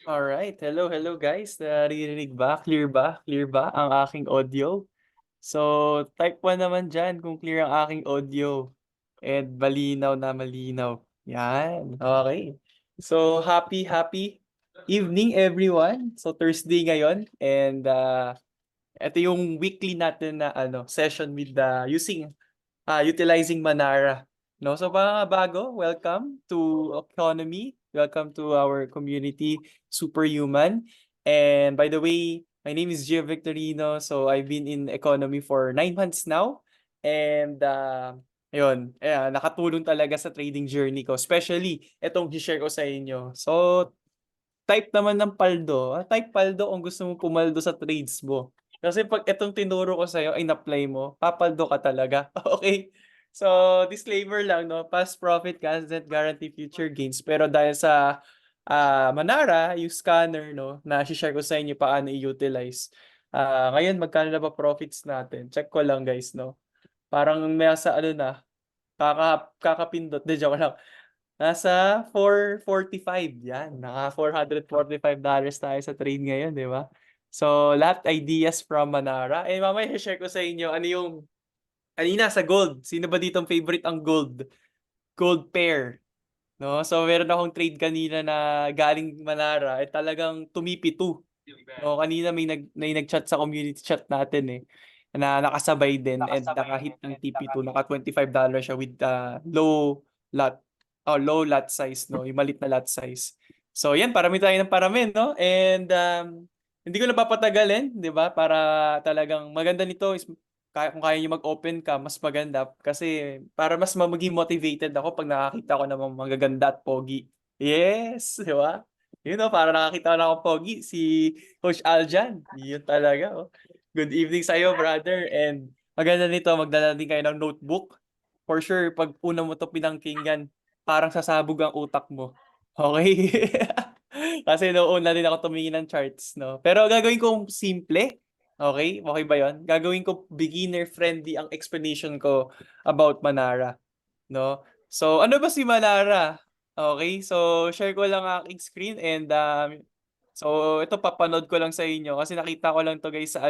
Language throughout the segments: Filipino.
Alright, hello, hello guys. Naririnig ba? Clear ba? Clear ba ang aking audio? So, type 1 naman dyan kung clear ang aking audio. And malinaw na malinaw. Yan, okay. So, happy evening everyone. So, Thursday ngayon. And ito yung weekly natin na session with utilizing Manara. No, so mga bago, welcome to Economy. Welcome to our community, Superhuman. And by the way, my name is Gio Victorino. So I've been in economy for 9 months now. And nakatulong talaga sa trading journey ko. Especially itong i-share ko sa inyo. So type naman ng paldo. Type paldo kung gusto mo pumaldo sa trades mo. Kasi pag itong tinuro ko sa'yo ay na-apply mo, papaldo ka talaga. Okay? So, disclaimer lang, no? Past profit doesn't guarantee future gains. Pero dahil sa Manara, yung scanner, no, na share ko sa inyo paano i-utilize. Ngayon, magkano na ba profits natin? Check ko lang, guys, no? Parang may sa kakapindot. De, joke lang. Nasa 445. Yan. Naka $445 tayo sa trade ngayon, di ba? So, lahat ideas from Manara. Eh, mamaya share ko sa inyo ano yung kanina sa gold. Sino ba ditong favorite ang gold? Gold pair. No? So, meron akong trade kanina na galing Manara. Eh, talagang tumipi 2. No, kanina may nag-chat sa community chat natin na nakasabay din and nakahit ng TP2, naka $25 siya with lot low lot size, no, yung malit na lot size. So yan, parami tayo ng parami, no, and hindi ko na papatagalin, di ba, para talagang maganda nito is kung kaya nyo mag-open ka, mas maganda kasi para mas maging motivated ako pag nakakita ko ng mga magaganda at pogi. Yes, di ba? Yun know, para nakakita ko na akong pogi, si Coach Aljan. Yun talaga. Oh. Good evening sa iyo, brother. And maganda nito, magdala din kayo ng notebook. For sure, pag una mo to pinangkingan, parang sasabog ang utak mo. Okay? Kasi noon na din ako tumingin ng charts, no? Pero gagawin kong simple. Okay? Okay ba yon? Gagawin ko beginner-friendly ang explanation ko about Manara. No? So, ano ba si Manara? Okay, so share ko lang ang aking screen and so ito papanood ko lang sa inyo kasi nakita ko lang to guys sa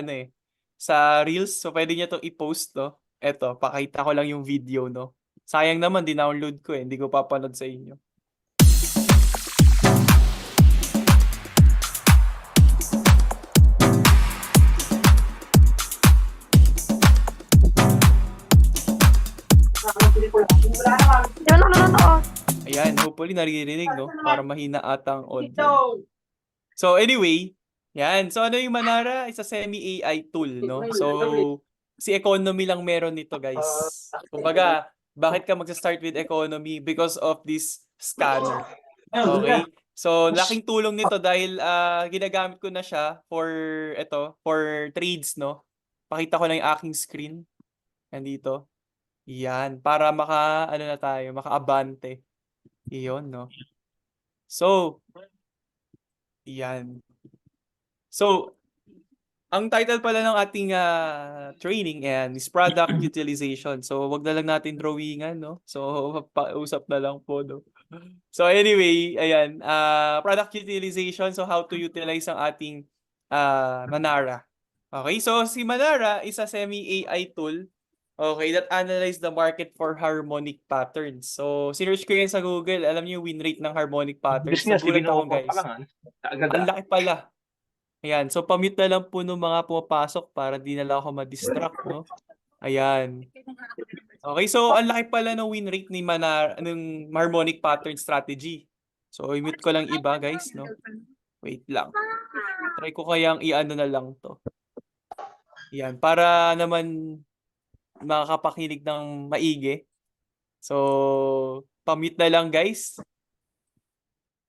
sa Reels. So pwede niyo to i-post to. Ito, pakita ko lang yung video, no. Sayang naman dinownload ko hindi ko papanood sa inyo. Ayan, hopefully naririnig, no? Para mahina ata ang audio. So anyway, yan. So ano yung Manara? Is a semi-AI tool, no? So si economy lang meron nito, guys. Kumbaga, bakit ka magsa-start with economy? Because of this scanner. Okay? So laking tulong nito dahil ginagamit ko na siya for trades, no? Pakita ko na yung aking screen. Nandito. Yan, para maka-abante. Iyon, no? So, yan. So, ang title pala ng ating training is product utilization. So, wag na lang natin drawingan, no? So, pausap na lang po, no? So, anyway, ayan. Product utilization. So, how to utilize ang ating Manara. Okay, so si Manara is a semi-AI tool, okay, that analyze the market for harmonic patterns. So, sinearch ko yan sa Google. Alam niyo yung win rate ng harmonic patterns. Nagulat ako, guys. Ang laki pala. Ayan. So, pamute na lang po ng mga pumapasok para di na lang ako ma-distract, no? Ayan. Okay, so ang laki pala ng win rate ni ng harmonic pattern strategy. So, i-mute ko lang iba, guys, no? Wait lang. Try ko kayang i-ano na lang to. Ayan. Para naman makakapakinig ng maigi. So, pamute na lang, guys.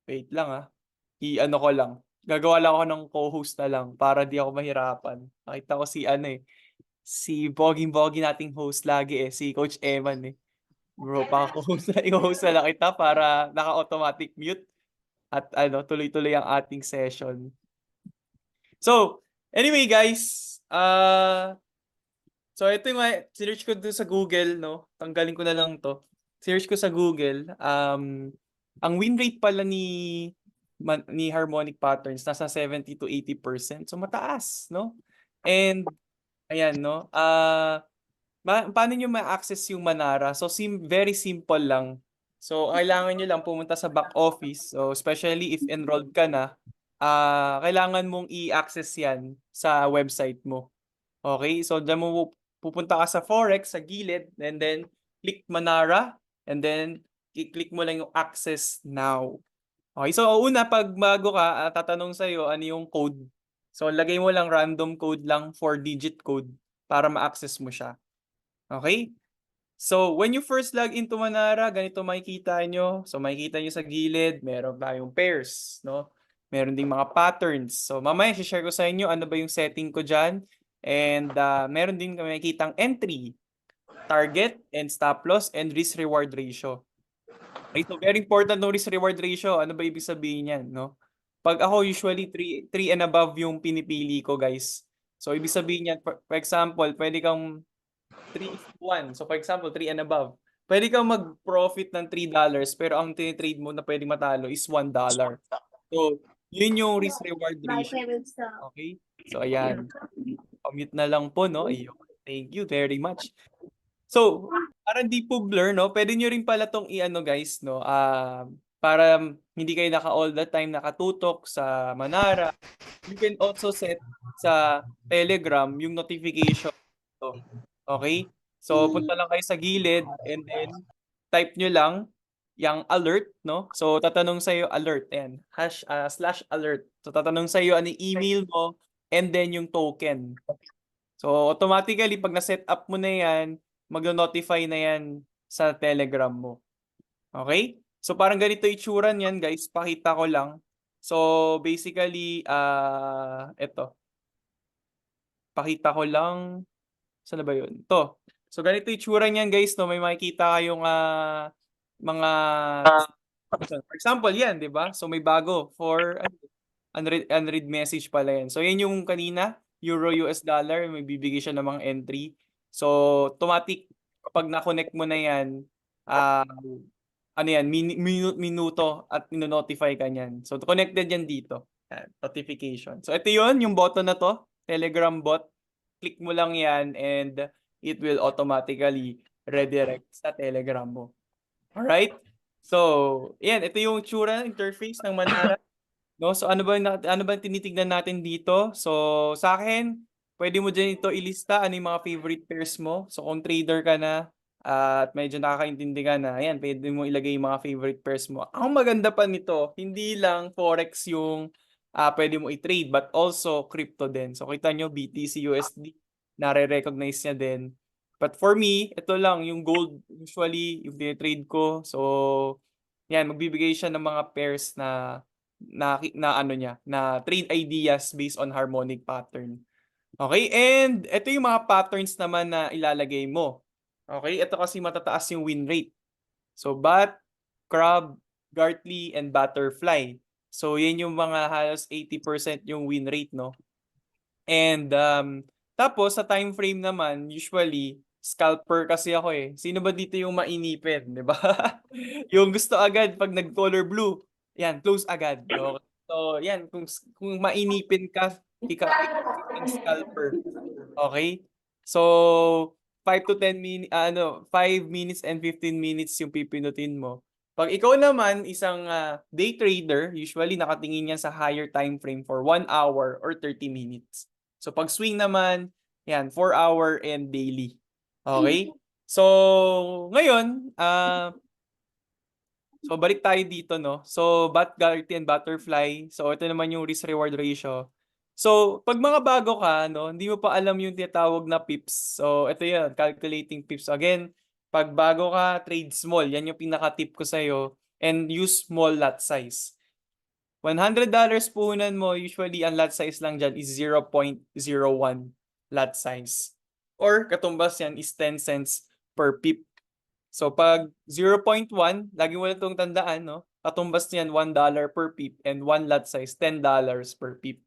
Wait lang, I-ano ko lang. Gagawa lang ako ng co-host na lang para di ako mahirapan. Nakita ko si Boging-Bogi nating host lagi si Coach Eman Bro, host na lang kita para naka-automatic mute at tuloy-tuloy ang ating session. So, anyway guys, so ito yung sinearch ko dun sa Google, no? Tanggalin ko na lang to. search ko sa Google, ang win rate pala ni Harmonic Patterns nasa 70 to 80%. So mataas, no? And ayan, no? Paano nyo ma-access yung Manara? So very simple lang. So kailangan nyo lang pumunta sa back office. So especially if enrolled ka na, kailangan mong i-access yan sa website mo. Okay? So dyan mo pupunta ka sa Forex sa gilid and then click Manara and then i-click mo lang yung access now. Okay, so una pag bago ka, tatanong sa iyo ano yung code. So lagay mo lang random code lang, 4-digit code para ma-access mo siya. Okay? So when you first log into Manara, ganito makikita nyo. So makikita nyo sa gilid, meron tayong pairs, no? Meron ding mga patterns. So mamaya share ko sa inyo ano ba yung setting ko dyan. And meron din kami makikitang entry, target, and stop loss, and risk-reward ratio. Okay, so very important ng risk-reward ratio. Ano ba ibig sabihin yan, no? Pag ako usually 3 and above yung pinipili ko, guys. So ibig sabihin yan, for example, pwede kang 3:1. So for example, 3 and above. Pwede kang mag-profit ng $3 pero ang tinitrade mo na pwede matalo is $1. So yun yung risk-reward ratio. Okay? So ayan. Commute na lang po, no? Ayun. Thank you very much. So, para di po blur, no? Pwede nyo rin pala tong i-ano guys, no? Para hindi kayo all the time nakatutok sa Manara. You can also set sa Telegram yung notification. So, okay? So, punta lang kayo sa gilid and then type nyo lang yung alert, no? So, tatanong sa iyo alert. Ayan. /alert. So, tatanong sa iyo ano yung email mo and then yung token. So, automatically, pag na-set up mo na yan, magno-notify na yan sa Telegram mo. Okay? So, parang ganito itsura niyan, guys. Pakita ko lang. So, basically, ito. Pakita ko lang. Saan na ba yun? Ito. So, ganito itsura niyan, guys. No? May makikita kayong mga... For example, yan, di ba? So, may bago for unread message pala yan. So, yan yung kanina. Euro, US dollar, may bibigay siya ng mga entry. So, automatic, kapag na-connect mo na yan, ano yan, minuto at ino-notify ka niyan. So, connected yan dito. Yan, notification. So, ito yun, yung button na to, Telegram bot. Click mo lang yan and it will automatically redirect sa Telegram mo. Alright? So, yan, ito yung tsura, interface ng Manara. No, so ano ba tinitingnan natin dito? So sa akin, pwede mo diyan ito ilista ano yung mga favorite pairs mo. So kung trader ka na at medyo nakakaintindi ka na, ayan, pwede mo ilagay yung mga favorite pairs mo. Ang maganda pa nito, hindi lang forex yung pwede mo i-trade but also crypto din. So kita nyo BTC USD, nare-recognize niya din. But for me, ito lang yung gold usually yung trade ko. So yan, magbibigay siya ng mga pairs na ano niya, na trade ideas based on harmonic pattern. Okay, and ito yung mga patterns naman na ilalagay mo. Okay, ito kasi matataas yung win rate. So bat, crab, gartley, and butterfly. So yan yung mga halos 80% yung win rate, no? And tapos sa time frame naman, usually scalper kasi ako eh. Sino ba dito yung mainipin, 'di ba? Yung gusto agad pag nag-color blue, yan, close agad. Okay. So, yan, kung mainipin ka, ikaw ang scalper. Okay? So, 5 to 10 minutes, 5 minutes and 15 minutes yung pipinutin mo. Pag ikaw naman, isang day trader, usually nakatingin yan sa higher time frame for 1 hour or 30 minutes. So, pag swing naman, yan, 4 hour and daily. Okay? So, ngayon, so balik tayo dito, no? So, gartley and butterfly. So, ito naman yung risk-reward ratio. So, pag mga bago ka, no, hindi mo pa alam yung tinatawag na pips. So, ito yun, calculating pips. Again, pag bago ka, trade small. Yan yung pinaka-tip ko sa'yo. And use small lot size. $100 puhunan mo, usually ang lot size lang dyan is 0.01 lot size. Or katumbas yan is 10 cents per pip. So pag 0.1, lagi mo na itong tandaan, no? Katumbas niyan $1 per pip and 1 lot size $10 per pip.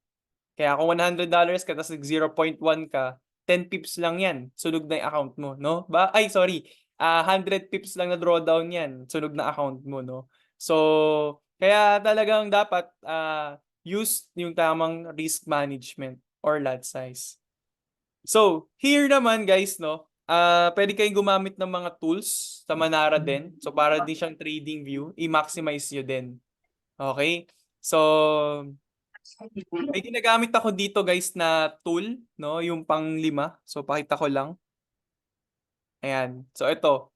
Kaya kung $100 ka tapos 0.1 ka, 10 pips lang yan. Sunog na yung account mo, no? 100 pips lang na drawdown yan, sunog na account mo, no? So, kaya talagang dapat use yung tamang risk management or lot size. So, here naman guys, no, pwede kayong gumamit ng mga tools sa Manara din. So, para din siyang trading view, i-maximize nyo din. Okay? So, may ginagamit ako dito guys na tool, no, yung pang-5. So, pakita ko lang. Ayan. So, ito.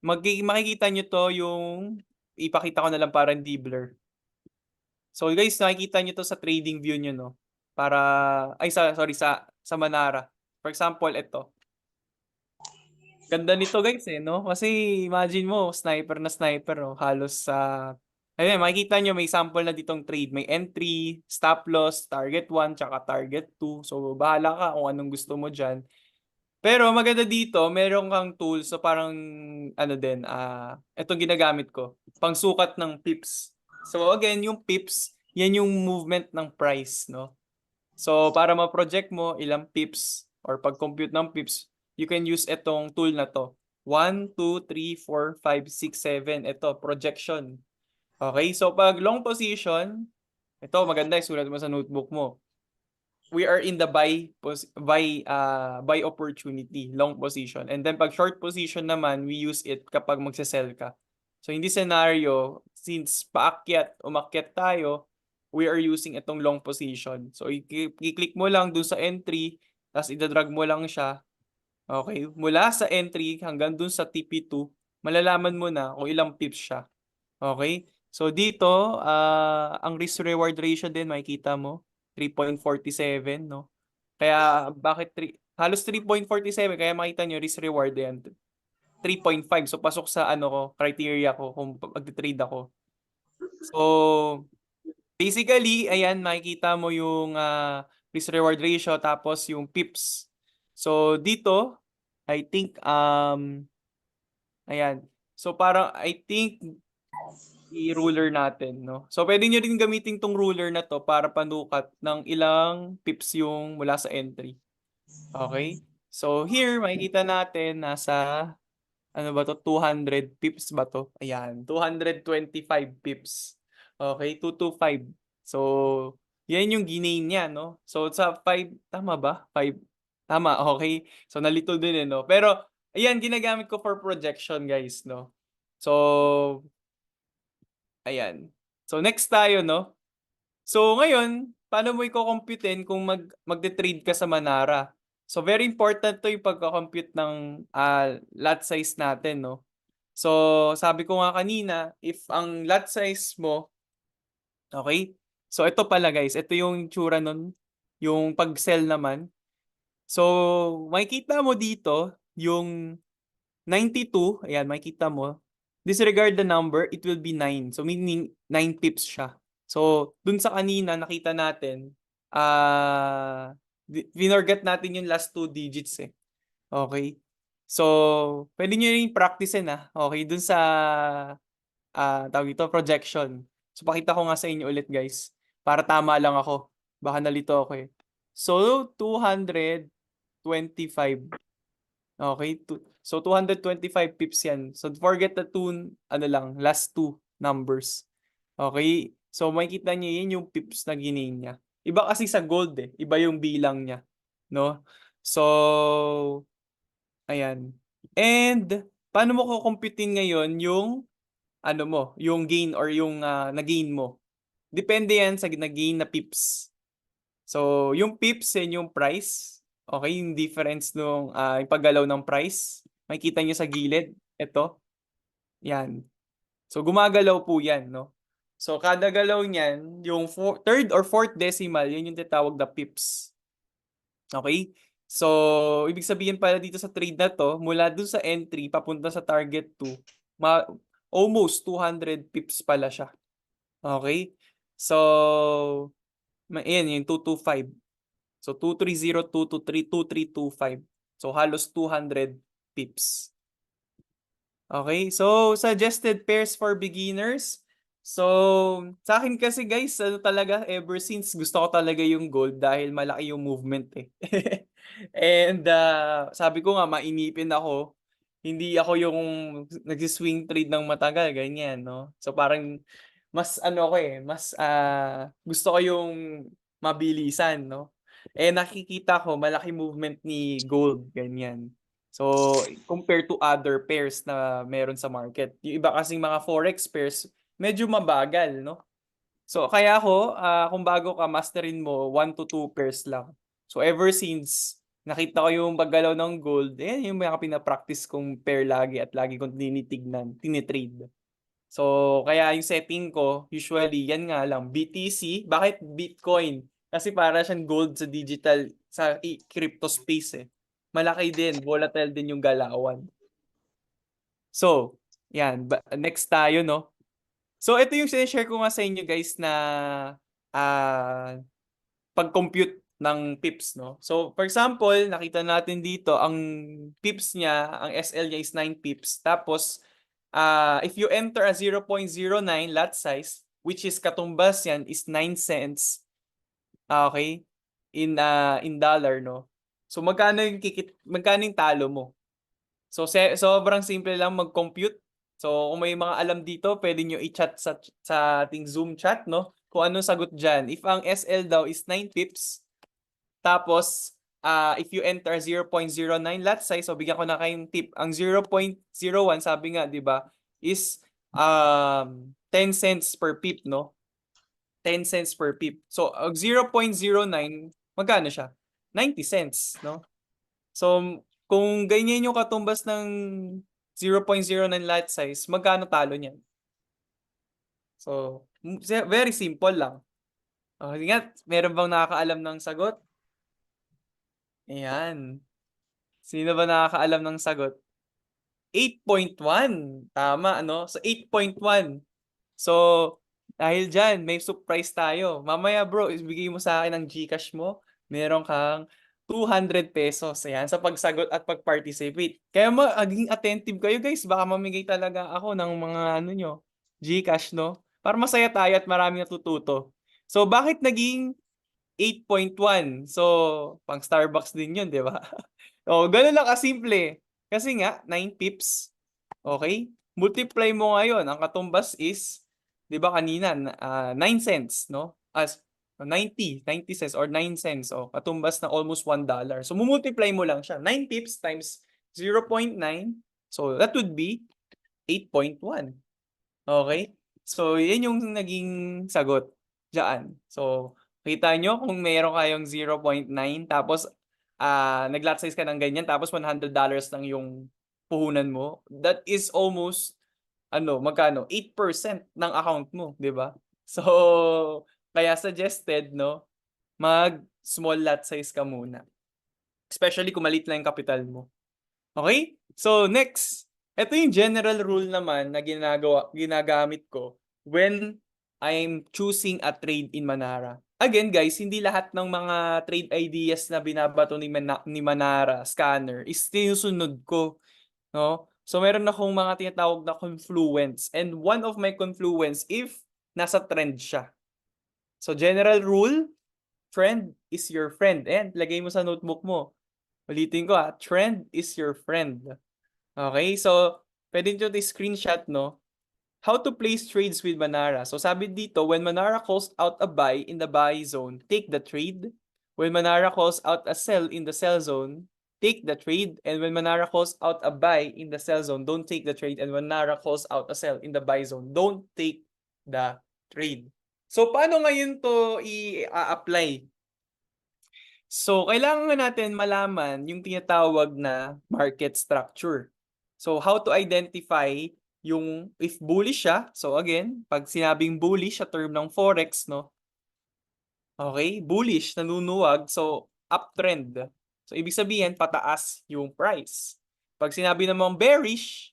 Makikita nyo to yung, ipakita ko na lang para hindi blur. So, guys, nakikita nyo to sa trading view nyo, no? Para, sorry, sa Manara. For example, ito. Ganda nito guys no? Kasi imagine mo, sniper na sniper, no? Halos sa... ayun, makikita nyo may sample na ditong trade. May entry, stop loss, target 1, tsaka target 2. So, bahala ka kung anong gusto mo dyan. Pero maganda dito, meron kang tools. So, parang, ano din, itong ginagamit ko. Pangsukat ng pips. So, again, yung pips, yan yung movement ng price, no? So, para ma-project mo ilang pips or pag-compute ng pips, you can use itong tool na to. 1, 2, 3, 4, 5, 6, 7. Ito, projection. Okay, so pag long position, ito maganda, isulat mo sa notebook mo. We are in the buy opportunity, long position. And then pag short position naman, we use it kapag magse-sell ka. So hindi scenario, since umakyat tayo, we are using itong long position. So i-click mo lang dun sa entry, tapos idadrag mo lang siya. Okay, mula sa entry hanggang dun sa TP2, malalaman mo na kung ilang pips siya. Okay? So dito, ang risk reward ratio din makikita mo, 3.47, no? Kaya bakit halos 3.47, kaya makita nyo risk reward yan. 3.5. So pasok sa ano ko, criteria ko kung mag-trade ako. So basically, ayan makikita mo yung risk reward ratio tapos yung pips. So dito, I think ayan. So parang I think i-ruler natin, no? So, pwede nyo rin gamitin tong ruler na to para panukat ng ilang pips yung mula sa entry. Okay? So, here, makikita natin nasa, ano ba to, 200 pips ba to? Ayan, 225 pips. Okay, 225. So, yan yung ginain niya, no? So, sa 5, tama ba? 5, tama, okay. So, nalito din no? Pero, ayan, ginagamit ko for projection, guys, no? So, ayan. So next tayo, no? So ngayon, paano mo i-computein kung magde-trade ka sa Manara? So very important to yung pagka-compute ng lot size natin, no? So sabi ko nga kanina, if ang lot size mo, okay? So ito pala guys, ito yung tsura nun, yung pag-sell naman. So makikita mo dito yung 92, ayan, makikita mo. Disregard the number, it will be 9. So, meaning 9 pips siya. So, dun sa kanina, nakita natin, vinorget natin yung last 2 digits eh. Okay? So, pwede nyo yung practicein okay, dun sa, tawag ito, projection. So, pakita ko nga sa inyo ulit guys. Para tama lang ako. Baka nalito ako eh. So, 225. Okay, so 225 pips yan. So forget the two, ano lang, last 2 numbers. Okay, so makikita niyo yun yung pips na ginain niya. Iba kasi sa gold eh, iba yung bilang niya. No? So, ayan. And, paano mo kukumputin ngayon yung, ano mo, yung gain or yung na-gain mo? Depende yan sa na-gain na pips. So, yung pips and yung price, okay, yung difference nung yung paggalaw ng price, makikita nyo sa gilid, ito, yan. So, gumagalaw po yan, no? So, kada galaw niyan, yung third or fourth decimal, yun yung tinatawag na pips. Okay? So, ibig sabihin pala dito sa trade na to, mula dun sa entry, papunta sa target 2, almost 200 pips pala siya. Okay? So, ayan, yung 225. So 230, 223, 2325. So halos 200 pips. Okay, so suggested pairs for beginners. So sa akin kasi guys, ano talaga, ever since gusto ko talaga yung gold dahil malaki yung movement eh. And sabi ko nga, mainipin ako. hindi ako yung nagsi-swing trade ng matagal, ganyan, no? So parang mas ano ko mas gusto ko yung mabilisan, no? Eh nakikita ko malaki movement ni gold, ganyan. So compared to other pairs na meron sa market, yung iba kasing mga forex pairs medyo mabagal, no? So kaya ako, kung bago ka, masterin mo 1 to 2 pairs lang. So ever since nakita ko yung paggalaw ng gold, yung mga pina-practice kong pair lagi at lagi kong tinitignan, tinitrade. So kaya yung setting ko, usually yan nga lang, BTC. Bakit Bitcoin? Kasi para siyang gold sa digital, sa crypto space eh. Malaki din, volatile din yung galawan. So, yan. Next tayo, no? So, ito yung sinishare ko nga sa inyo guys na ah pag-compute ng pips, no? So, for example, nakita natin dito, ang pips niya, ang SL niya is 9 pips. Tapos, if you enter a 0.09 lot size, which is katumbas yan, is 9 cents. Okay? In dollar, no? So, magkano yung talo mo? So, sobrang simple lang mag-compute. So, kung may mga alam dito, pwede nyo i-chat sa ating Zoom chat, no? Kung anong sagot dyan. If ang SL daw is 9 pips, tapos, if you enter 0.09 lot size, so bigyan ko na kayong tip. Ang 0.01, sabi nga, di ba, is 10 cents per pip, no? 10 cents per pip. So, ang 0.09, magkano siya? 90 cents, no? So, kung ganyan yung katumbas ng 0.09 lot size, magkano talo niyan? So, very simple lang. Okay nga, meron bang nakakaalam ng sagot? Ayan. Sino ba nakakaalam ng sagot? 8.1. Tama, ano? So, 8.1. So, dahil dyan, may surprise tayo. Mamaya bro, ibigay mo sa akin ang GCash mo. Meron kang 200 pesos. Ayan, sa pagsagot at pag-participate. Kaya maging attentive kayo guys. Baka mamigay talaga ako ng mga ano nyo, GCash, no? Para masaya tayo at maraming natututo. So, bakit naging 8.1? So, pang Starbucks din yun, di ba? O, ganun lang kasimple. Kasi nga, 9 pips. Okay? Multiply mo ngayon. Ang katumbas is, di ba kanina, 9 cents, no? As 90 cents or 9 cents. O, katumbas na almost $1. So, mumultiply mo lang siya. 9 pips times 0.9. So, that would be 8.1. Okay? So, yan yung naging sagot dyan. So, kita nyo kung meron kayong 0.9 tapos nag-lot size ka ng ganyan tapos $100 lang yung puhunan mo, that is almost magkano? 8% ng account mo, 'di ba? So, kaya suggested, no, mag small lot size ka muna. Especially kung maliit lang yung capital mo. Okay? So, next. Ito yung general rule naman na ginagamit ko when I'm choosing a trade in Manara. Again, guys, hindi lahat ng mga trade ideas na binabato ni Manara scanner is sinusunod ko, no? So, meron akong mga tinatawag na confluence. And one of my confluence, if nasa trend siya. So, general rule, trend is your friend. And lagay mo sa notebook mo. Ulitin ko trend is your friend. Okay, so pwede nyo screenshot, no? How to place trades with Manara. So sabi dito, when Manara calls out a buy in the buy zone, take the trade. When Manara calls out a sell in the sell zone, take the trade. And when Manara calls out a buy in the sell zone, don't take the trade. And when Manara calls out a sell in the buy zone, don't take the trade. So paano ngayon to i-apply? So, kailangan natin malaman yung tinatawag na market structure. So, how to identify yung if bullish siya. So, again, pag sinabing bullish sa term ng Forex, no? Okay, bullish, nanunuwag. So, uptrend. So, ibig sabihin, pataas yung price. Pag sinabi namang bearish,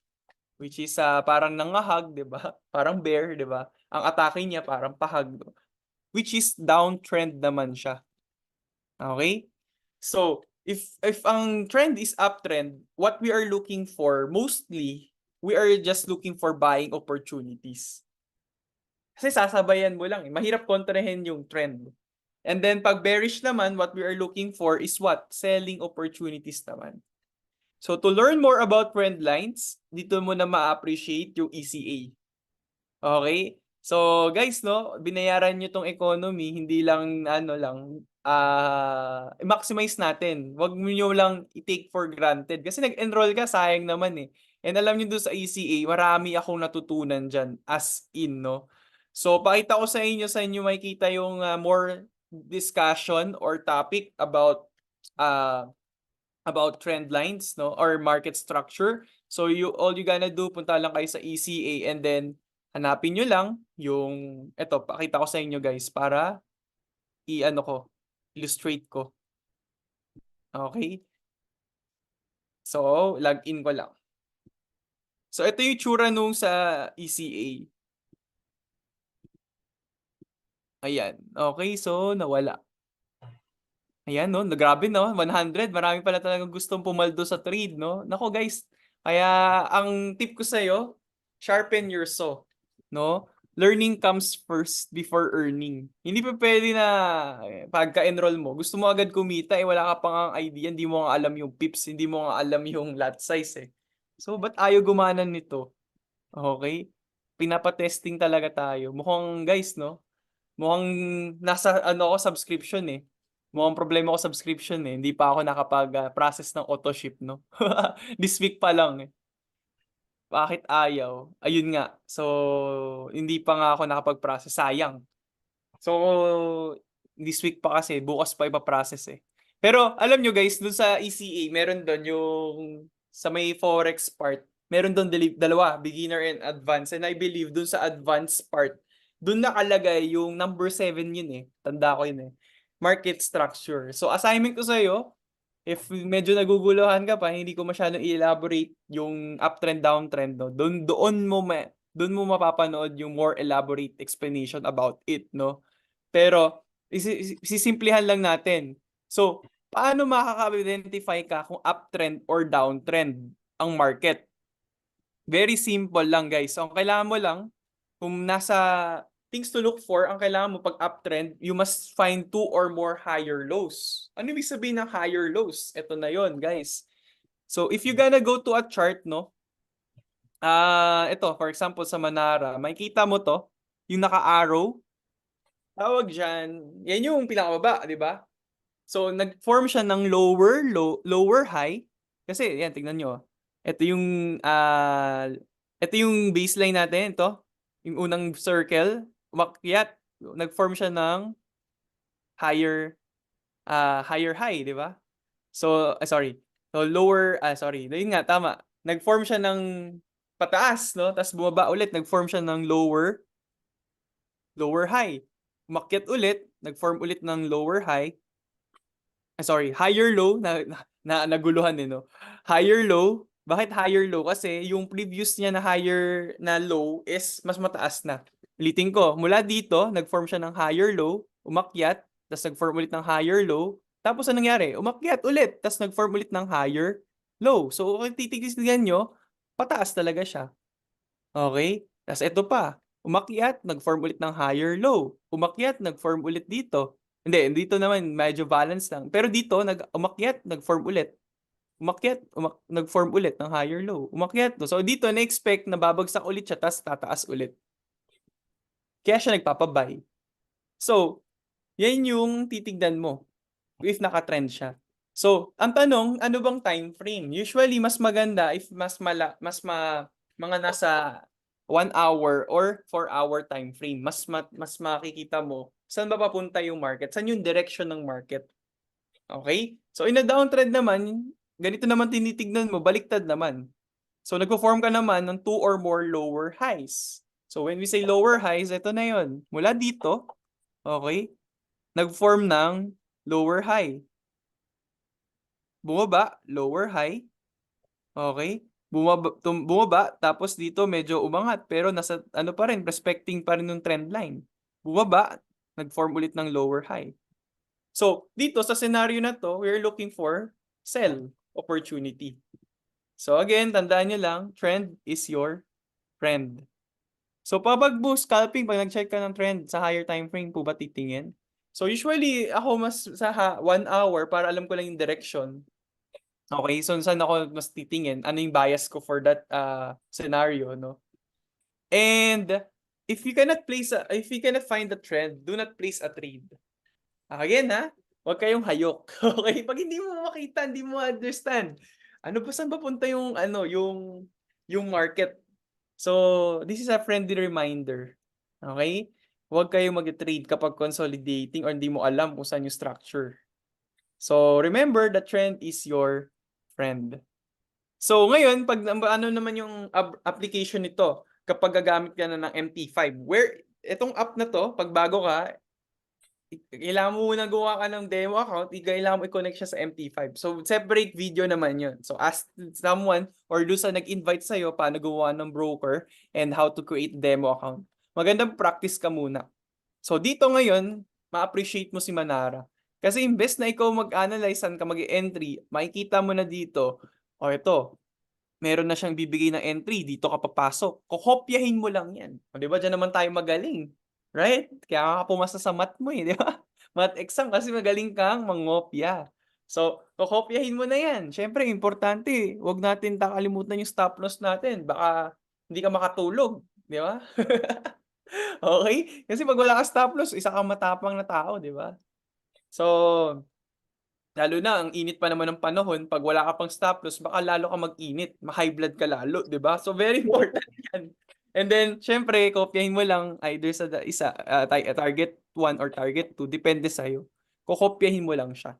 which is parang nangahag, di ba? Parang bear, di ba? Ang atake niya parang pahag. Which is downtrend naman siya. Okay? So, if ang trend is uptrend, what we are looking for, mostly, we are just looking for buying opportunities. Kasi sasabayan mo lang. Mahirap kontrahin yung trend. And then, pag bearish naman, what we are looking for is what? Selling opportunities naman. So to learn more about trend lines, dito mo na ma-appreciate yung ECA. Okay? So guys, no, binayaran nyo tong economy, hindi lang ano lang, i-maximize natin. Huwag nyo lang i-take for granted. Kasi nag-enroll ka, sayang naman eh. And alam nyo doon sa ECA, marami akong natutunan dyan, as in, no? So pakita ko sa inyo makikita yung more discussion or topic uh, about trend lines, no, or market structure. So all you gonna do, punta lang kayo sa ECA and then hanapin nyo lang yung, eto, pakita ko sa inyo guys para i-ano ko, illustrate ko. Okay? So, login ko lang. So, ito yung tsura nung sa ECA. Ayan. Okay, so nawala. Ayan, no? Grabe, no? 100. Marami pala talagang gustong pumaldo sa trade, no? Nako, guys. Kaya, ang tip ko sa'yo, sharpen your saw, no? Learning comes first before earning. Hindi pa pwede na pagka-enroll mo, gusto mo agad kumita, wala ka pang idea, hindi mo nga alam yung pips, hindi mo nga alam yung lot size, eh. So, ba't ayaw gumanan nito? Okay? Pinapatesting talaga tayo. Mukhang, guys, no? Mukhang nasa ano ako subscription eh. Mukhang problema ko subscription eh. Hindi pa ako nakapag-process ng auto ship, no? This week pa lang eh. Bakit ayaw? Ayun nga. So, hindi pa nga ako nakapag-process. Sayang. So, this week pa kasi. Bukas pa ipaprocess eh. Pero, alam nyo guys, dun sa ECA, meron dun yung sa may Forex part, meron dun dalawa, beginner and advanced. And I believe dun sa advanced part, dun nakalagay yung number 7 yun eh. Tanda ko yun eh. Market structure. So, assignment ko sa'yo, if medyo naguguluhan ka pa, hindi ko masyadong i-elaborate yung uptrend, downtrend, no? Doon mo mapapanood yung more elaborate explanation about it, no? Pero, sisimplihan lang natin. So, paano makaka-identify ka kung uptrend or downtrend ang market? Very simple lang, guys. So, ang kailangan mo lang, kung nasa things to look for, ang kailangan mo pag uptrend, you must find 2 or more higher lows. Ano ibig sabihin ng higher lows? Ito na yon, guys. So, if you gonna go to a chart, no? Ito, for example, sa Manara, makikita mo to, yung naka-arrow, tawag dyan, yan yung pinakababa, di ba? So, nag-form siya ng lower high. Kasi, yan, tignan nyo. Ito yung, ito yung baseline natin, ito. Yung unang circle, umakyat. Nag-form siya ng higher, higher high, di ba? So, sorry. So, lower, sorry. Yun nga, tama. Nag-form siya ng pataas, no? Tapos bumaba ulit, nag-form siya ng lower high. Umakyat ulit, nag-form ulit ng lower high. Sorry, higher low na naguluhan din, no? Higher low. Bakit higher low? Kasi yung previous niya na higher na low is mas mataas na. Ulitin ko, mula dito, nag-form siya ng higher low, umakyat, tapos nag-form ulit ng higher low. Tapos anong nangyari? Umakyat ulit, tapos nag-form ulit ng higher low. So, kung titignan nyo, pataas talaga siya. Okay? Tapos ito pa, umakyat, nag-form ulit ng higher low. Umakyat, nag-form ulit dito. Hindi, dito naman medyo balance lang. Pero dito, umakyat, nag-form ulit. Umakyat, nag-form ulit ng higher low. Umakyat. So dito, na-expect na babagsak ulit siya, tapos tataas ulit. Kaya siya nagpapabuy. So, yan yung titignan mo if nakatrend siya. So, ang tanong, ano bang time frame? Usually, mas maganda if mga nasa 1 hour or 4 hour time frame. Mas makikita mo saan ba papunta yung market, saan yung direction ng market. Okay? So, in a downtrend naman, ganito naman tinitignan mo, baliktad naman. So, nagpo-form ka naman ng 2 or more lower highs. So, when we say lower highs, ito na yon. Mula dito, okay, nag-form ng lower high. Bumaba, lower high. Okay? Bumaba, tapos dito medyo umangat, pero nasa ano pa rin, respecting pa rin yung trend line. Bumaba, nag-form ulit ng lower high. So, dito sa scenario na to, we're looking for sell opportunity. So again, tandaan nyo lang, trend is your friend. So pag scalping, pag nag-check ka ng trend sa higher time frame po ba titingin? So usually, ako mas sa 1 hour para alam ko lang yung direction. Okay, so saan ako mas titingin? Ano yung bias ko for that scenario, no? And if you cannot find the trend, do not place a trade. Again, huwag kayong hayok. Okay? Pag hindi mo makita, hindi mo understand. Ano ba, saan ba punta yung ano, yung market? So, this is a friendly reminder. Okay? Huwag kayong mag-trade kapag consolidating or hindi mo alam kung saan yung structure. So, remember, the trend is your friend. So, ngayon, pag ano naman yung application nito, kapag gagamit ka na ng MT5, where itong app na to, pag bago ka, kailangan mo muna gawa ka ng demo account, kailangan mo i-connect siya sa MT5. So, separate video naman yun. So, ask someone or do sa nag-invite sa'yo paano gawa ng broker and how to create demo account. Magandang practice ka muna. So, dito ngayon, ma-appreciate mo si Manara. Kasi imbes na ikaw mag-analyze saan ka mag-entry, makikita mo na dito, o ito, meron na siyang bibigay ng entry, dito ka papasok. Kokopyahin mo lang yan. O, di ba? Diyan naman tayo magaling. Right? Kaya ka pumasa sa math mo di ba? Math exam kasi magaling kang mangopya. So, kokopyahin mo na yan. Siyempre, importante. Huwag natin kakalimutan yung stop loss natin. Baka hindi ka makatulog. Di ba? Okay? Kasi pag wala ka stop loss, isa kang matapang na tao, di ba? So, lalo na, ang init pa naman ng panahon, pag wala ka pang stop loss, baka lalo ka mag-init, ma-high blood ka lalo, di ba? So, very important yan. And then, syempre, kopyahin mo lang either sa isa, target 1 or target 2, depende sa'yo. Kokopyahin mo lang siya.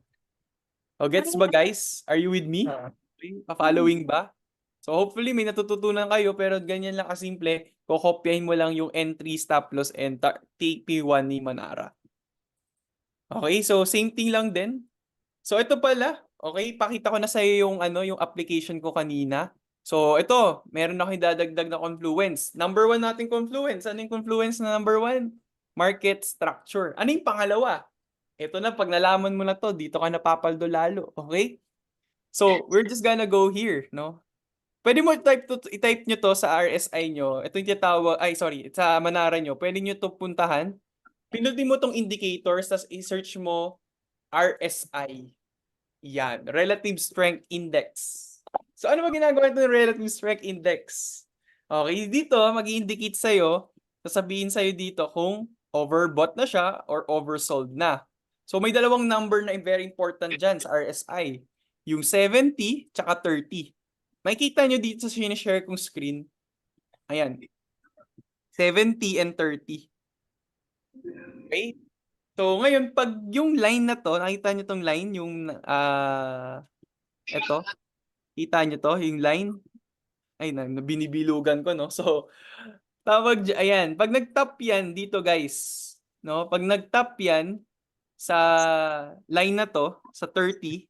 O, gets ba guys? Are you with me? Okay, pa-following ba? So, hopefully, may natututunan kayo, pero ganyan lang kasimple, kokopyahin mo lang yung entry, stop loss, and TP1 ni Manara. Okay, so same thing lang din. So ito pala, okay, pakita ko na sa iyo yung ano, yung application ko kanina. So ito, meron akong idadagdag na confluence. Number 1 nating confluence. Ano yung confluence na number 1? Market structure. Ano yung pangalawa? Ito na, pag nalaman mo na to, dito ka napapaldo lalo. Okay? So we're just gonna go here, no? Pwede mo i-type nyo to sa RSI nyo. Ito yung tinatawag, sa Manara nyo. Pwede nyo to puntahan. Pinutin mo tong indicators, tapos i-search mo RSI. Yan, Relative Strength Index. So ano ba ginagawa ito ng Relative Strength Index? Okay, dito mag-i-indicate sa'yo, sasabihin sa'yo dito kung overbought na siya or oversold na. So may dalawang number na very important dyan sa RSI. Yung 70 tsaka 30. Makikita nyo dito sa sinishare kong screen. Ayan, 70 and 30. Okay? So, ngayon, pag yung line na to, nakita nyo tong line, yung, eto, kita nyo to, yung line, ay, binibilugan ko, no? So, ayan, pag nag-top yan dito, guys, no? Pag nag-top yan sa line na to, sa 30,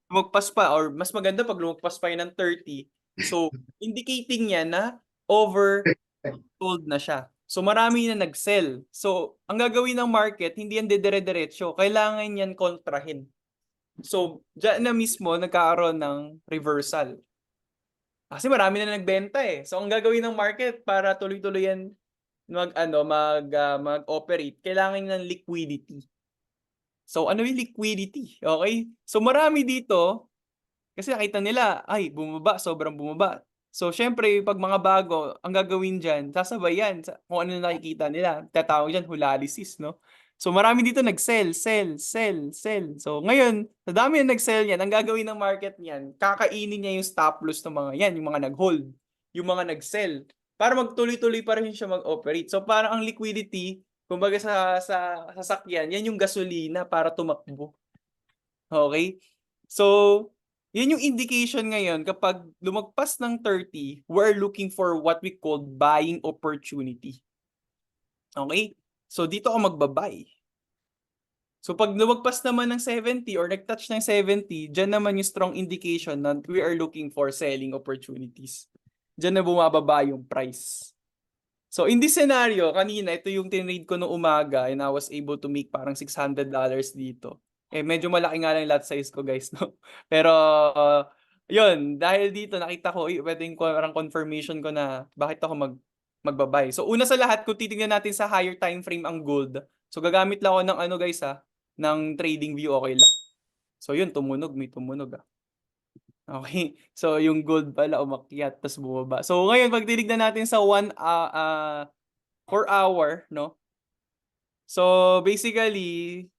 lumagpas pa, or mas maganda pag lumagpas pa yan ng 30, so, indicating yan na oversold na siya. So marami na nag-sell. So ang gagawin ng market, hindi yan dire-diretso. Kailangan yan kontrahin. So diyan na mismo nagkakaroon ng reversal. Kasi marami na nagbenta eh. So ang gagawin ng market para tuloy-tuloy yan mag-operate, kailangan ng liquidity. So ano yung liquidity? Okay? So marami dito kasi nakita nila, ay bumaba, sobrang bumaba. So, syempre, pag mga bago, ang gagawin dyan, sasabay yan kung ano na nakikita nila. Tatawag dyan, hulalysis, no? So, marami dito nag-sell, sell, sell, sell. So, ngayon, sa dami na nag-sell yan, ang gagawin ng market niyan, kakainin niya yung stop loss ng mga yan, yung mga nag-hold, yung mga nag-sell, para magtuloy-tuloy pa rin siya mag-operate. So, parang ang liquidity, kumbaga sa sasakyan, yan yung gasolina para tumakbo. Okay? So, yun yung indication ngayon kapag lumagpas ng 30, we're looking for what we call buying opportunity. Okay? So, dito ako magbabuy. So, pag lumagpas naman ng 70 or nag-touch ng 70, dyan naman yung strong indication na we are looking for selling opportunities. Dyan na bumababa yung price. So, in this scenario, kanina, ito yung tinrade ko noong umaga and I was able to make parang $600 dito. Medyo malaki nga lang lot size ko, guys, no? Pero, yun, dahil dito, nakita ko, pwede yung parang confirmation ko na bakit ako magbabay. So, una sa lahat, kung titingnan natin sa higher time frame ang gold, so gagamit lang ako ng guys, ng trading view, okay lang. So, yun, may tumunog. Okay. So, yung gold pala umakyat ta's bumaba. So, ngayon 'pag tinignan natin sa 4 hour 'no. So, basically,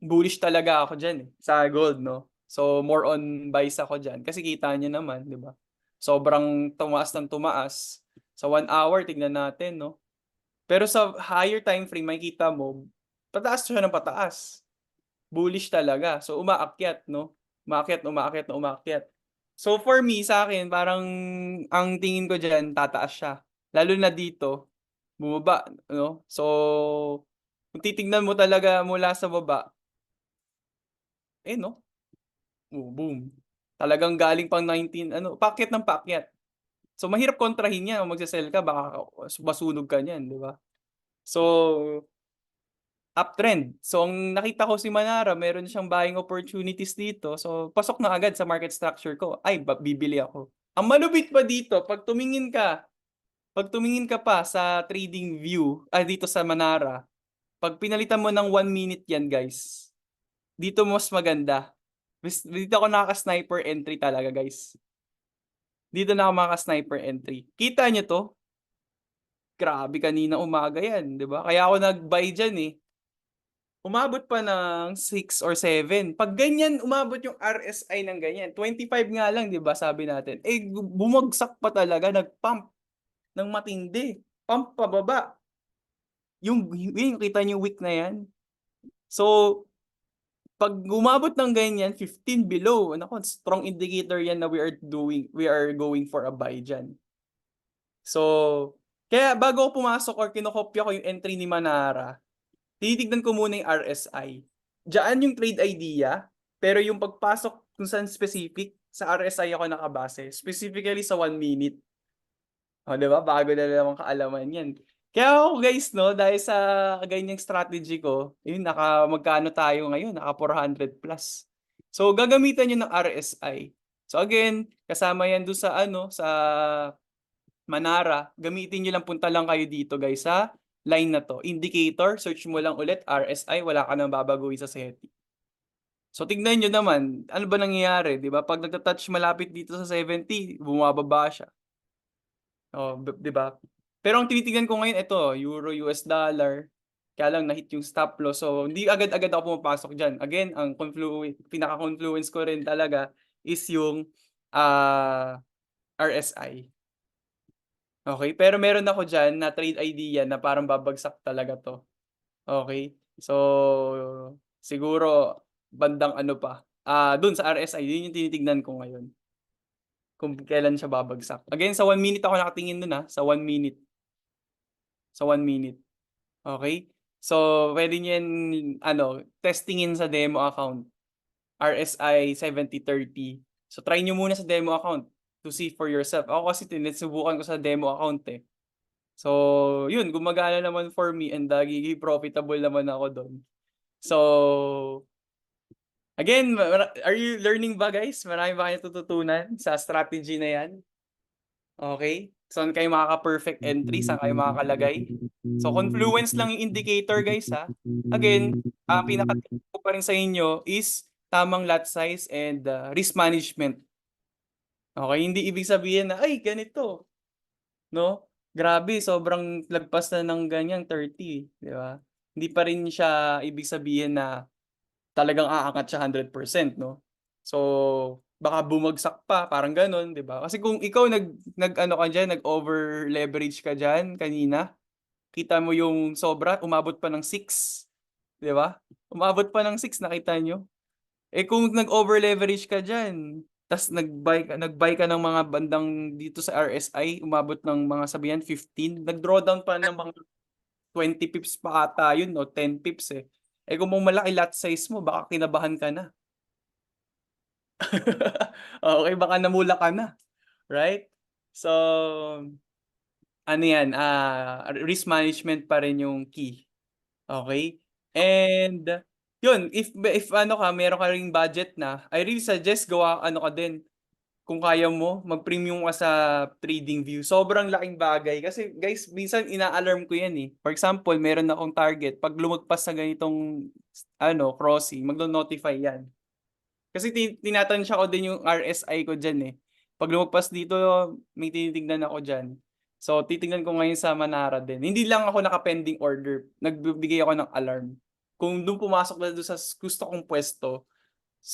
bullish talaga ako diyan, sa gold 'no. So, more on buys ako diyan kasi kita niyo naman, 'di ba? Sobrang tumaas ng tumaas. Sa 1 hour tignan natin 'no. Pero sa higher time frame makikita mo, pataas siya ng pataas. Bullish talaga. So, umaakyat 'no, umaakyat na umaakyat. So, for me, sa'kin parang ang tingin ko diyan tataas siya. Lalo na dito, bumaba 'no. So, kung titignan mo talaga mula sa baba, eh, 'no, oh, boom. Talagang galing pang 19 ano, paakyat ng paakyat. So, mahirap kontrahin 'yan kung magse-sell ka baka masunog ka niyan, 'di ba? So, uptrend. So, ang nakita ko si Manara meron siyang buying opportunities dito. So, pasok na agad sa market structure ko. Ay, bibili ako. Ang malupit pa dito, 'pag tumingin ka pa sa trading view, dito sa Manara, 'pag pinalitan mo ng 1 minute 'yan, guys, dito mas maganda. Dito ako nakaka-sniper entry talaga, guys. Dito na ako makaka-sniper entry. Kita niyo 'to? Grabe kanina umaga 'yan, 'di ba? Kaya ako nag-buy diyan, eh. Umabot pa ng 6 or 7. 'Pag ganyan umabot yung RSI ng ganyan, 25 nga lang 'di ba sabi natin, eh, bumagsak pa talaga, nag-pump ng matindi, pump pababa. Yun kita niyo yung wick na yan? So, 'pag umabot ng ganyan, 15 below, naku, strong indicator yan na we are going for a buy diyan. So, kaya bago ako pumasok or kinokopya ko yung entry ni Manara, tinitignan ko muna yung RSI. Diyaan yung trade idea, pero yung pagpasok kung saan specific, sa RSI ako nakabase. Specifically sa 1 minute. O, 'di ba? Bago na naman kaalaman yan. Kaya ako guys, no, dahil sa ganyang strategy ko, yun, magkano tayo ngayon? Naka 400 plus. So, gagamitan nyo ng RSI. So, again, kasama yan doon sa sa Manara. Gamitin nyo lang, punta lang kayo dito guys sa line na to. Indicator, search mo lang ulit, RSI, wala ka nang babaguhin sa setting. So tignan nyo naman, ano ba nangyayari, 'di ba? 'Pag nagta-touch malapit dito sa 70, bumababa siya. Oh, 'di ba? Pero ang tinitingnan ko ngayon ito, euro, US dollar. Kaya lang na-hit yung stop loss. So hindi agad-agad ako pumapasok diyan. Again, ang pinaka-confluence ko rin talaga is yung RSI. Okay, pero meron ako diyan na trade idea na parang babagsak talaga 'to. Okay. So, siguro bandang ano pa, dun sa RSI, yun yung tinitignan ko ngayon, kung kailan siya babagsak. Again, sa 1 minute ako nakatingin dun, sa 1 minute, sa 1 minute, okey? So, puwede niyo yan testingin sa demo account, RSI 70/30. So, try niyo muna sa demo account to see for yourself. Ako kasi sinubukan ko sa demo account, eh. So, yun, gumagana naman for me and nagiging profitable naman ako dun. So, again, are you learning ba guys? Marami ba kayong natututunan sa strategy na yan? Okay? Saan kayo makaka-perfect entry? Saan kayo makakalagay? So, confluence lang yung indicator guys ha. Again, ang pinaka-tip ko pa rin sa inyo is tamang lot size and risk management. Okay? Hindi ibig sabihin na, ay, ganito. No? Grabe, sobrang lagpas na ng ganyan, 30. Di ba? Hindi pa rin siya ibig sabihin na talagang aangat siya 100%, 'no? So, baka bumagsak pa, parang gano'n, 'di ba? Kasi kung ikaw nag-ano ka diyan, nag-over leverage ka diyan kanina, kita mo yung sobra, umabot pa ng 6, 'di ba? Umabot pa ng 6, nakita niyo? Eh, kung nag-over leverage ka diyan, ta's nag-buy ka ng mga bandang dito sa RSI, umabot ng mga sabihan 15, nag-drawdown pa ng mga 20 pips pa ata yun o 10 pips, eh. Eh, kung malaki lot size mo baka kinabahan ka na. Okay, baka namula ka na, right? So, ano yan, risk management pa rin yung key, okay? And yun, if ano ka, meron ka ring budget na, I really suggest ano ka din, kung kaya mo, mag-premium ka sa TradingView. Sobrang laking bagay kasi guys, minsan ina-alarm ko yan, eh. For example, meron akong target, 'pag lumagpas sa ganitong crossing, magno-notify yan. Kasi tinatansya ko din yung RSI ko diyan, eh. 'Pag lumagpas dito may tinitignan ako diyan. So, titignan ko ngayon sa Manara din. Hindi lang ako naka-pending order, nagbibigay ako ng alarm. Kung dun pumasok na dun sa gusto kong puwesto,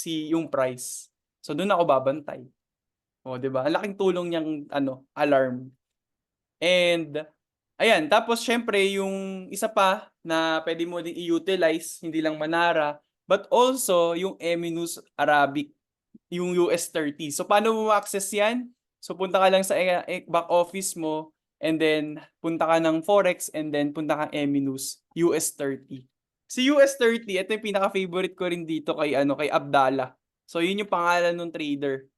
yung price. So, dun ako babantay. Oh, 'di ba? Ang laking tulong niyang ano, alarm. And ayan, tapos siyempre yung isa pa na puwede mo ding i-utilize, hindi lang Manara, but also yung Eminus Arabic, yung US30. So, paano mo ma-access 'yan? So, punta ka lang sa back office mo and then punta ka ng Forex and then punta kang Eminus US30. Si US30, ito yung pinaka-favorite ko rin dito kay ano, kay Abdallah. So, yun yung pangalan nung trader.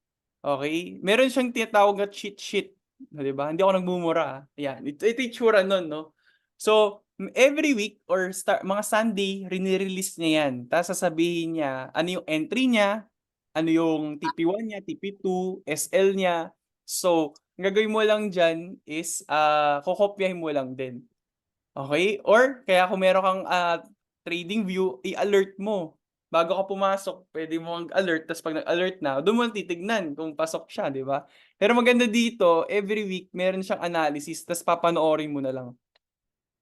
Okay, meron siyang tinatawag na cheat sheet, oh, 'di ba? Hindi ako nagmumura, ah. Ayan, ito yung itsura nun 'no. So, every week or mga Sunday rine-release niya 'yan. Tapos sasabihin niya ano yung entry niya, ano yung TP1 niya, TP2, SL niya. So, ang gagawin mo lang diyan is, kokopyahin mo lang din. Okay? Or kaya kung meron kang, trading view, i-alert mo. Bago ka pumasok, puwede mo mag-alert ta's 'pag nag-alert na, do'n mo titignan kung pasok siya, 'di ba? Pero maganda dito, every week meron siyang analysis ta's papanoorin mo na lang.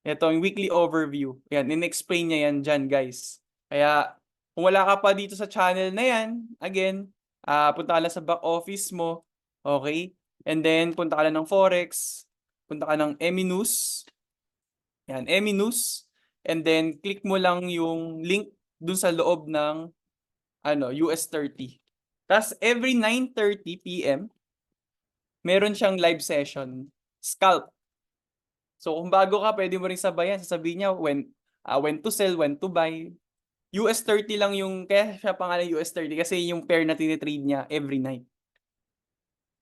Ito yung weekly overview, 'yan in-explain niya 'yan diyan, guys. Kaya kung wala ka pa dito sa channel na 'yan, again, punta ka lang sa back office mo, okay? And then punta ka lang ng Forex, punta ka ng Eminus. Yan, Eminus, and then click mo lang yung link dun sa loob ng ano, US30. Tas every 9:30 PM, meron siyang live session, scalp. So kung bago ka, pwede mo ring sabayan, sasabihin niya when to sell, when to buy. US30 lang yung kaya siya pangalan US30 kasi yung pair na tine-trade niya every night.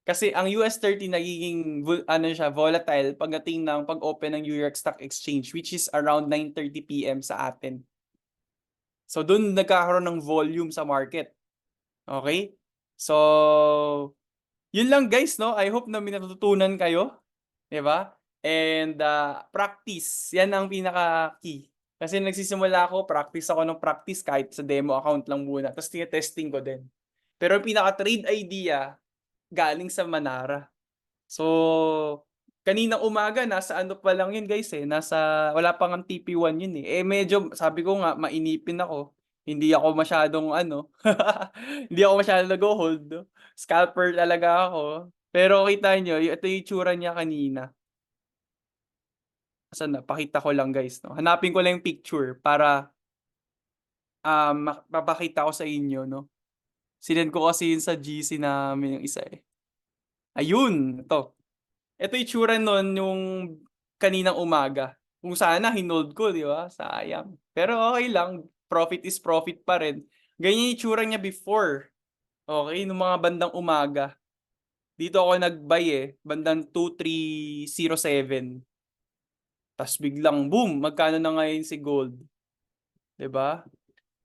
Kasi ang US30 nagiging ano siya, volatile pagdating ng pag-open ng New York Stock Exchange, which is around 9:30 PM sa atin. So dun nagkakaroon ng volume sa market. Okay? So, yun lang guys 'no. I hope na may natututunan kayo, 'di ba? And, practice, 'yan ang pinaka-key. Kasi nagsisimula ako, practice ako ng practice kahit sa demo account lang muna, ta's tine-testing ko din. Pero yung pinaka-trade idea, galing sa Manara. So, kaninang umaga nasa ano pa lang yun guys, eh, wala pa ngang TP1 yun, eh. Eh, medyo sabi ko nga mainipin ako, hindi ako masyadong ano, hindi ako masyadong nagho-hold, scalper talaga ako. Pero kita niyo ito yung itsura niya kanina. Asan na? Pakita ko lang guys 'no, hanapin ko lang yung picture para, mapakita ko sa inyo 'no. Sinend ko kasi yun sa GC namin yung isa, eh. Ayun, ito. Ito yung itsura nun yung kaninang umaga. Kung sana hinold ko, 'di ba, sayang. Pero okey lang, profit is profit pa rin. Ganyan yung itsura niya before, okey, nung mga bandang umaga. Dito ako nag-buy, eh, bandang 2307. Ta's biglang boom, magkano na ngayon si gold, 'di ba?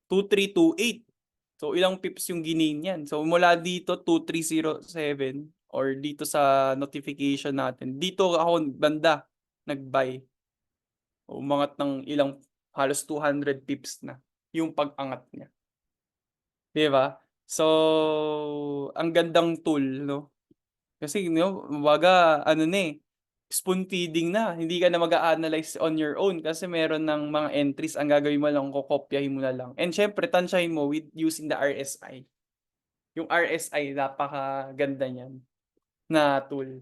2328. So ilang pips yung ginain niyan. So mula dito 2307 or dito sa notification natin, dito ako banda nag-buy. Umangat ng ilang halos 200 pips na yung pag-angat niya, 'di ba? So, ang gandang tool 'no, kasi 'no, kumbaga ano na, eh, spoon feeding na, hindi ka na mag-a-analyze on your own kasi meron ng mga entries, ang gagawin mo lang kokopyahin mo na lang and siyempre tansyahin mo with using the RSI. Yung RSI napakaganda niyan na tool.